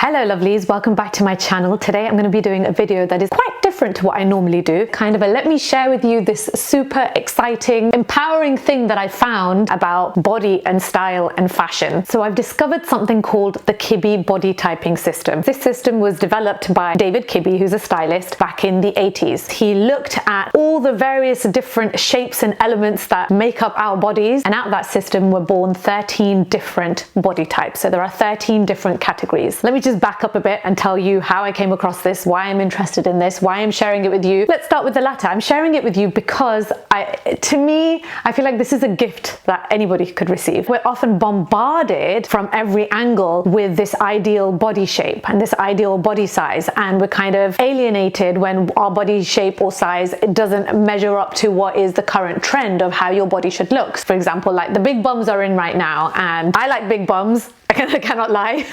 Hello lovelies, welcome back to my channel. Today I'm going to be doing a video that is quite different to what I normally do. Kind of a let me share with you this super exciting, empowering thing that I found about body and style and fashion. So I've discovered something called the Kibbe body typing system. This system was developed by David Kibbe, who's a stylist, back in the 80s. He looked at all the various different shapes and elements that make up our bodies, and out of that system were born 13 different body types. So there are 13 different categories. Let me just back up a bit and tell you how I came across this, why I'm interested in this, why I'm sharing it with you. Let's start with the latter. I'm sharing it with you because to me, I feel like this is a gift that anybody could receive. We're often bombarded from every angle with this ideal body shape and this ideal body size, and we're kind of alienated when our body shape or size doesn't measure up to what is the current trend of how your body should look. For example, like the big bums are in right now, and I like big bums. I cannot lie.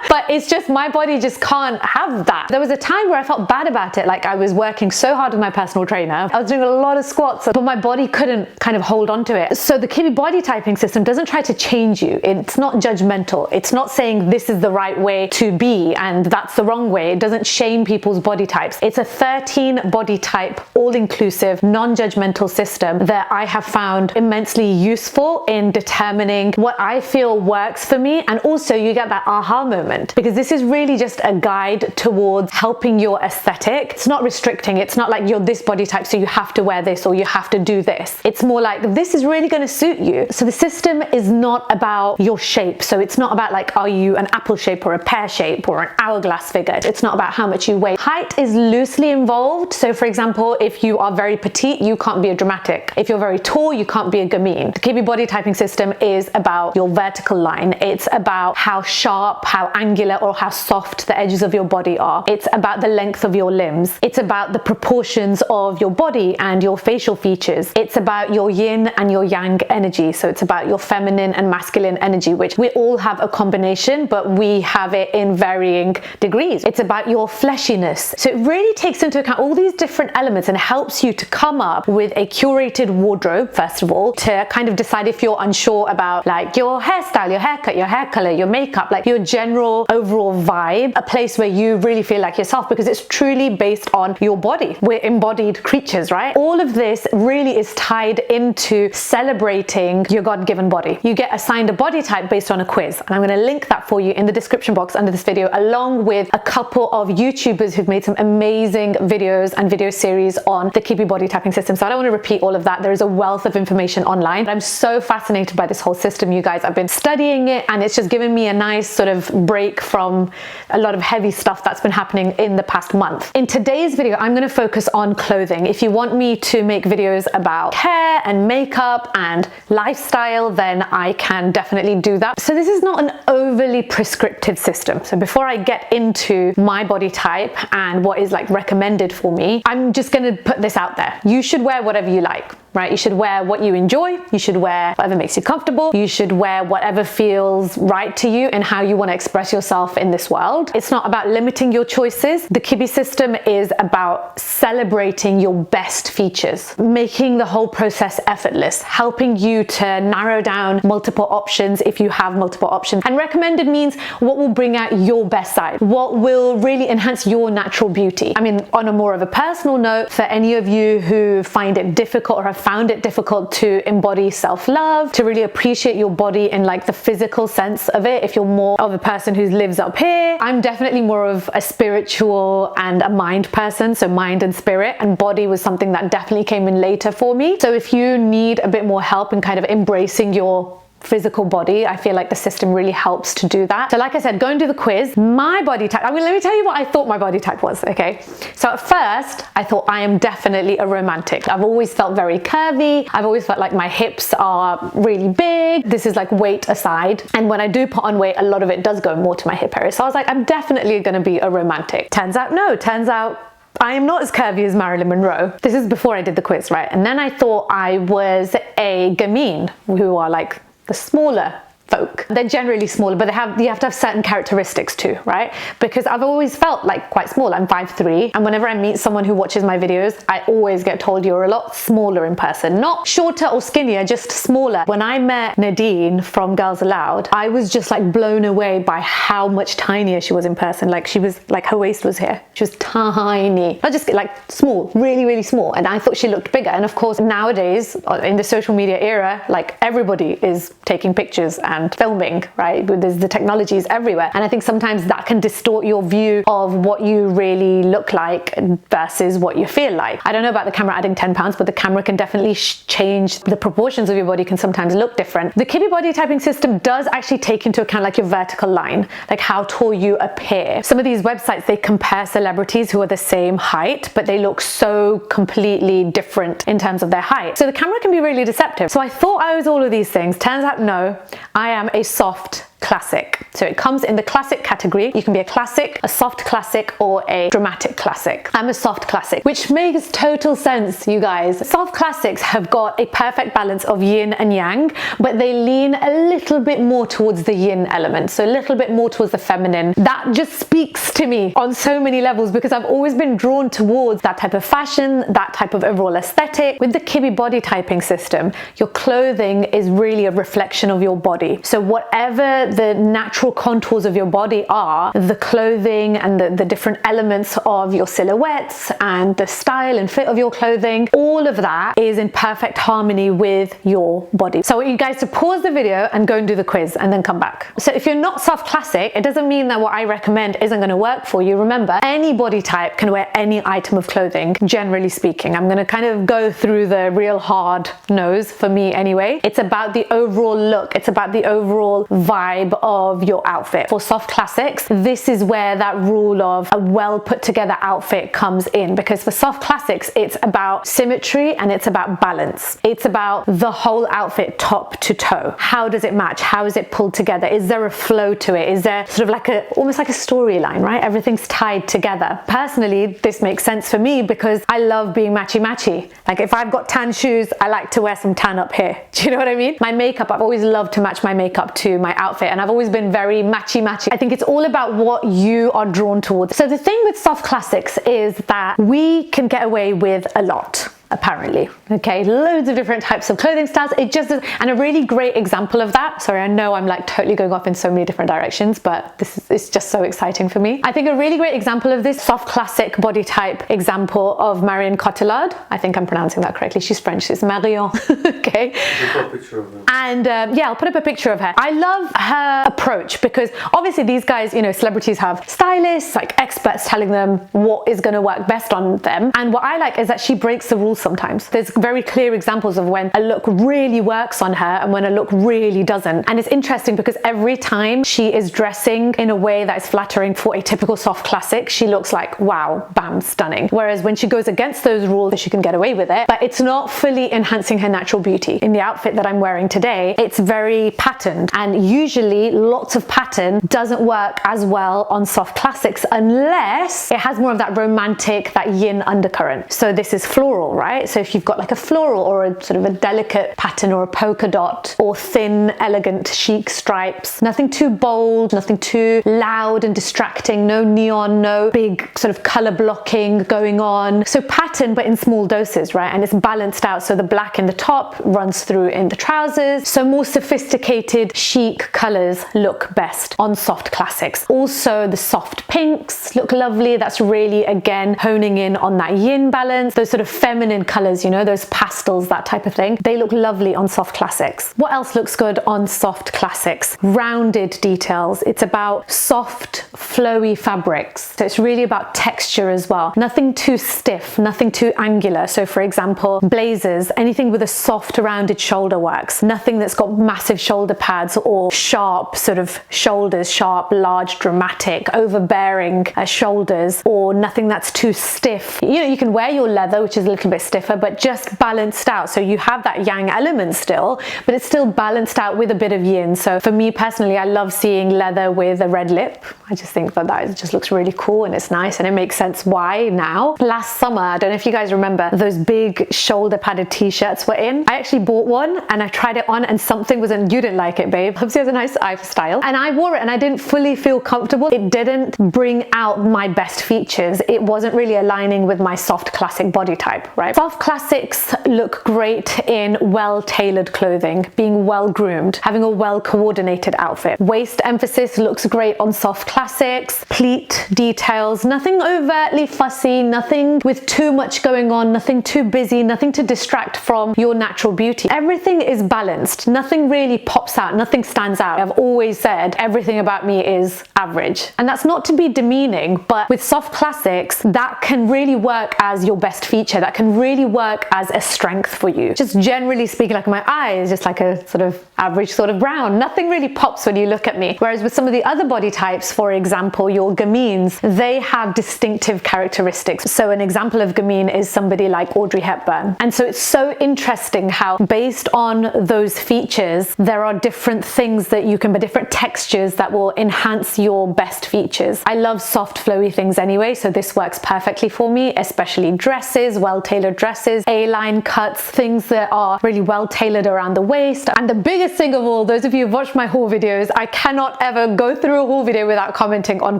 But it's just my body just can't have that. There was a time where I felt bad about it. Like I was working so hard with my personal trainer. I was doing a lot of squats, but my body couldn't kind of hold on to it. So the Kibbe body typing system doesn't try to change you. It's not judgmental. It's not saying this is the right way to be and that's the wrong way. It doesn't shame people's body types. It's a 13 body type, all-inclusive, non-judgmental system that I have found immensely useful in determining what I feel works for me. And also you get that aha moment, because this is really just a guide towards helping your aesthetic. It's not restricting. It's not like you're this body type, so you have to wear this or you have to do this. It's more like this is really going to suit you. So the system is not about your shape. So it's not about like, are you an apple shape or a pear shape or an hourglass figure? It's not about how much you weigh. Height is loosely involved. So for example, if you are very petite, you can't be a dramatic. If you're very tall, you can't be a gamine. The Kibbe body typing system is about your vertical line. It's about how sharp, how angular, or how soft the edges of your body are. It's about the length of your limbs. It's about the proportions of your body and your facial features. It's about your yin and your yang energy. So it's about your feminine and masculine energy, which we all have a combination, but we have it in varying degrees. It's about your fleshiness. So it really takes into account all these different elements and helps you to come up with a curated wardrobe, first of all, to kind of decide if you're unsure about like your hairstyle, your haircut, your hair color, your makeup, like your general overall vibe, a place where you really feel like yourself, because it's truly based on your body. We're embodied creatures, right? All of this really is tied into celebrating your God-given body. You get assigned a body type based on a quiz, and I'm going to link that for you in the description box under this video, along with a couple of YouTubers who've made some amazing videos and video series on the Kibbe body typing system. So I don't want to repeat all of that. There is a wealth of information online. I'm so fascinated by this whole system, you guys. I've been studying it, and it's just given me a nice sort of break from a lot of heavy stuff that's been happening in the past month. In today's video, I'm going to focus on clothing. If you want me to make videos about hair and makeup and lifestyle, then I can definitely do that. So this is not an overly prescriptive system. So before I get into my body type and what is like recommended for me, I'm just going to put this out there. You should wear whatever you like, right? You should wear what you enjoy. You should wear whatever makes you comfortable. You should wear whatever feels right to you and how you want to express yourself in this world. It's not about limiting your choices. The Kibbe system is about celebrating your best features, making the whole process effortless, helping you to narrow down multiple options if you have multiple options. And recommended means what will bring out your best side, what will really enhance your natural beauty. I mean, on a more of a personal note, for any of you who find it difficult or have found it difficult to embody self-love, to really appreciate your body in like the physical sense of it, if you're more of a person who lives up here, I'm definitely more of a spiritual and a mind person. So mind and spirit, and body was something that definitely came in later for me. So if you need a bit more help in kind of embracing your physical body, I feel like the system really helps to do that. So like I said, go and do the quiz. My body type, I mean, let me tell you what I thought my body type was, okay? So at first, I thought I am definitely a romantic. I've always felt very curvy. I've always felt like my hips are really big. This is like weight aside. And when I do put on weight, a lot of it does go more to my hip area. So I was like, I'm definitely gonna be a romantic. Turns out, no, turns out I am not as curvy as Marilyn Monroe. This is before I did the quiz, right? And then I thought I was a gamine, who are like the smaller folk. They're generally smaller, but you have to have certain characteristics too, right? Because I've always felt like quite small. I'm 5'3", and whenever I meet someone who watches my videos, I always get told you're a lot smaller in person. Not shorter or skinnier, just smaller. When I met Nadine from Girls Aloud, I was just like blown away by how much tinier she was in person. Like she was like, her waist was here. She was tiny. Not just like small, really, really small. And I thought she looked bigger. And of course, nowadays in the social media era, like everybody is taking pictures and filming, right? There's the technologies everywhere. And I think sometimes that can distort your view of what you really look like versus what you feel like. I don't know about the camera adding 10 pounds, but the camera can definitely change the proportions of your body, can sometimes look different. The Kibbe body typing system does actually take into account like your vertical line, like how tall you appear. Some of these websites, they compare celebrities who are the same height, but they look so completely different in terms of their height. So the camera can be really deceptive. So I thought I was all of these things. Turns out no, I am a soft classic. So it comes in the classic category. You can be a classic, a soft classic, or a dramatic classic. I'm a soft classic, which makes total sense, you guys. Soft classics have got a perfect balance of yin and yang, but they lean a little bit more towards the yin element, so a little bit more towards the feminine. That just speaks to me on so many levels because I've always been drawn towards that type of fashion, that type of overall aesthetic. With the Kibbe body typing system, your clothing is really a reflection of your body. So whatever the natural contours of your body are, the clothing and the different elements of your silhouettes and the style and fit of your clothing, all of that is in perfect harmony with your body. So I want you guys to pause the video and go and do the quiz and then come back. So if you're not soft classic, it doesn't mean that what I recommend isn't going to work for you. Remember, any body type can wear any item of clothing, generally speaking. I'm going to kind of go through the real hard nose for me anyway. It's about the overall look. It's about the overall vibe of your outfit. For soft classics, this is where that rule of a well put together outfit comes in, because for soft classics, it's about symmetry and it's about balance. It's about the whole outfit top to toe. How does it match? How is it pulled together? Is there a flow to it? Is there sort of like almost like a storyline, right? Everything's tied together. Personally, this makes sense for me because I love being matchy-matchy. Like if I've got tan shoes, I like to wear some tan up here. Do you know what I mean? My makeup, I've always loved to match my makeup to my outfit, and I've always been very matchy-matchy. I think it's all about what you are drawn towards. So the thing with soft classics is that we can get away with a lot. Apparently, okay, loads of different types of clothing styles. It just is, and a really great example of that, sorry, I know I'm like totally going off in so many different directions, but it's just so exciting for me. I think a really great example of this soft classic body type example of Marion Cotillard, I think I'm pronouncing that correctly, she's French, it's Marion. Okay, I'll put a picture of her. And yeah, I'll put up a picture of her. I love her approach because obviously these guys, you know, celebrities have stylists, like experts telling them what is going to work best on them, and what I like is that she breaks the rules sometimes. There's very clear examples of when a look really works on her and when a look really doesn't. And it's interesting because every time she is dressing in a way that is flattering for a typical soft classic, she looks like, wow, bam, stunning. Whereas when she goes against those rules, she can get away with it, but it's not fully enhancing her natural beauty. In the outfit that I'm wearing today, it's very patterned, and usually lots of pattern doesn't work as well on soft classics unless it has more of that romantic, that yin undercurrent. So this is floral, right? So if you've got like a floral or a sort of a delicate pattern or a polka dot or thin, elegant, chic stripes, nothing too bold, nothing too loud and distracting, no neon, no big sort of color blocking going on. So pattern, but in small doses, right? And it's balanced out. So the black in the top runs through in the trousers. So more sophisticated, chic colors look best on soft classics. Also, the soft pinks look lovely. That's really, again, honing in on that yin balance, those sort of feminine colors, you know, those pastels, that type of thing. They look lovely on soft classics. What else looks good on soft classics? Rounded details. It's about soft, flowy fabrics. So it's really about texture as well. Nothing too stiff, nothing too angular. So for example, blazers, anything with a soft, rounded shoulder works. Nothing that's got massive shoulder pads or sharp sort of shoulders, sharp, large, dramatic, overbearing shoulders, or nothing that's too stiff. You know, you can wear your leather, which is a little bit stiffer, but just balanced out. So you have that yang element still, but it's still balanced out with a bit of yin. So for me personally, I love seeing leather with a red lip. I just think that just looks really cool and it's nice, and it makes sense why now. Last summer, I don't know if you guys remember, those big shoulder padded t-shirts were in. I actually bought one and I tried it on and something wasn't, you didn't like it, babe. Hope she has a nice eye for style. And I wore it and I didn't fully feel comfortable. It didn't bring out my best features. It wasn't really aligning with my soft classic body type, right? Soft classics look great in well-tailored clothing, being well-groomed, having a well-coordinated outfit. Waist emphasis looks great on soft classics. Pleat details, nothing overtly fussy, nothing with too much going on, nothing too busy, nothing to distract from your natural beauty. Everything is balanced. Nothing really pops out, nothing stands out. I've always said everything about me is average. And that's not to be demeaning, but with soft classics, that can really work as your best feature. That can really work as a strength for you. Just generally speaking, like my eye is just like a sort of average sort of brown. Nothing really pops when you look at me. Whereas with some of the other body types, for example, your gamines, they have distinctive characteristics. So an example of gamine is somebody like Audrey Hepburn. And so it's so interesting how based on those features, there are different things that you can, but different textures that will enhance your best features. I love soft flowy things anyway, so this works perfectly for me, especially dresses, well-tailored dresses, A-line cuts, things that are really well-tailored around the waist. And the biggest thing of all, those of you who've watched my haul videos, I cannot ever go through a haul video without commenting on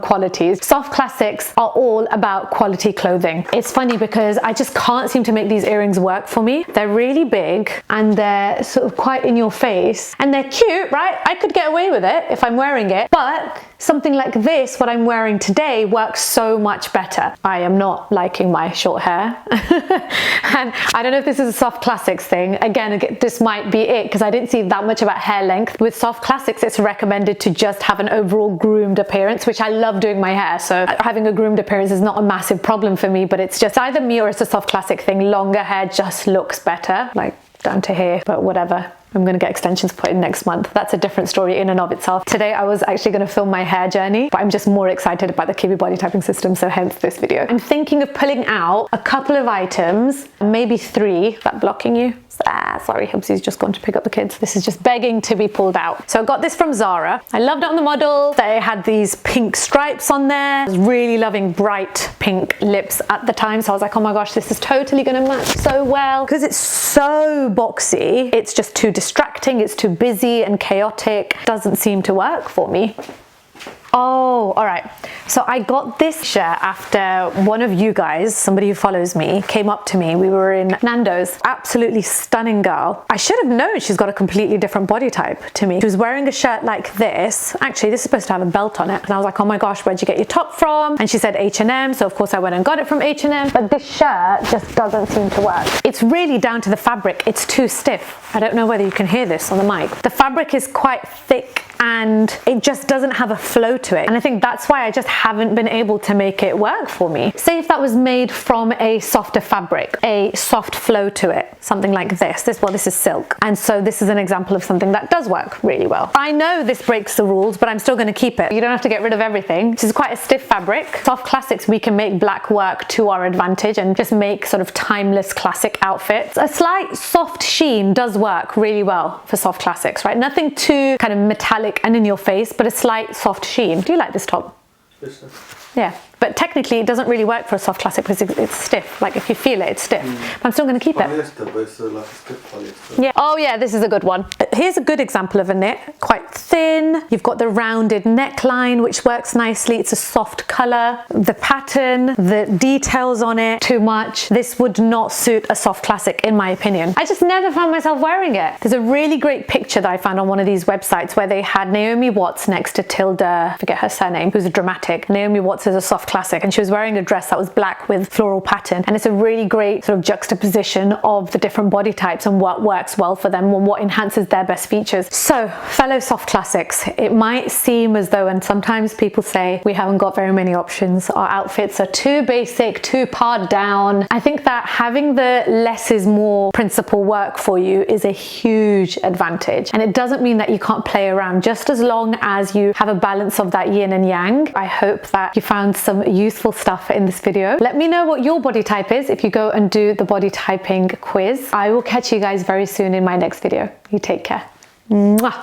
qualities. Soft classics are all about quality clothing. It's funny because I just can't seem to make these earrings work for me. They're really big and they're sort of quite in your face and they're cute, right? I could get away with it if I'm wearing it, but something like this, what I'm wearing today, works so much better. I am not liking my short hair. And I don't know if this is a soft classics thing. Again, this might be it because I didn't see that much about hair length. With soft classics, it's recommended to just have an overall groomed appearance, which I love doing my hair. So having a groomed appearance is not a massive problem for me, but it's just either me or it's a soft classic thing. Longer hair just looks better, like down to here, but whatever. I'm going to get extensions put in next month. That's a different story in and of itself. Today I was actually going to film my hair journey, but I'm just more excited about the Kibbe body typing system, so hence this video. I'm thinking of pulling out a couple of items, maybe 3. Is that blocking you? Sorry, Hubsy's just gone to pick up the kids. This is just begging to be pulled out. So I got this from Zara. I loved it on the model. They had these pink stripes on there. I was really loving bright pink lips at the time. So I was like, oh my gosh, this is totally gonna match so well. Because it's so boxy, it's just too distracting, it's too busy and chaotic. Doesn't seem to work for me. Oh, all right. So I got this shirt after one of you guys, somebody who follows me, came up to me. We were in Nando's. Absolutely stunning girl. I should have known she's got a completely different body type to me. She was wearing a shirt like this. Actually, this is supposed to have a belt on it. And I was like, oh my gosh, where'd you get your top from? And she said H&M. So of course I went and got it from H&M. But this shirt just doesn't seem to work. It's really down to the fabric. It's too stiff. I don't know whether you can hear this on the mic. The fabric is quite thick and it just doesn't have a flow to it. And I think that's why I just haven't been able to make it work for me. Say if that was made from a softer fabric, a soft flow to it, something like this. Well, this is silk. And so this is an example of something that does work really well. I know this breaks the rules, but I'm still going to keep it. You don't have to get rid of everything. This is quite a stiff fabric. Soft classics, we can make black work to our advantage and just make sort of timeless classic outfits. A slight soft sheen does work really well for soft classics, right? Nothing too kind of metallic and in your face, but a slight soft sheen. Do you like this top? Yeah, but technically it doesn't really work for a soft classic because it's stiff. Like if you feel it, it's stiff. But I'm still going to keep it. Yeah. Oh yeah, this is a good one. Here's a good example of a knit. Quite thin. You've got the rounded neckline, which works nicely. It's a soft color. The pattern, the details on it, too much. This would not suit a soft classic in my opinion. I just never found myself wearing it. There's a really great picture that I found on one of these websites where they had Naomi Watts next to Tilda, I forget her surname, who's a dramatic. Naomi Watts is a soft classic and she was wearing a dress that was black with floral pattern, and it's a really great sort of juxtaposition of the different body types and what works well for them and what enhances their best features. So fellow soft classics, it might seem as though, and sometimes people say we haven't got very many options, our outfits are too basic, too pared down. I think that having the less is more principle work for you is a huge advantage, and it doesn't mean that you can't play around, just as long as you have a balance of that yin and yang. I hope that you found some useful stuff in this video. Let me know what your body type is if you go and do the body typing quiz. I will catch you guys very soon in my next video. You take care. Mwah.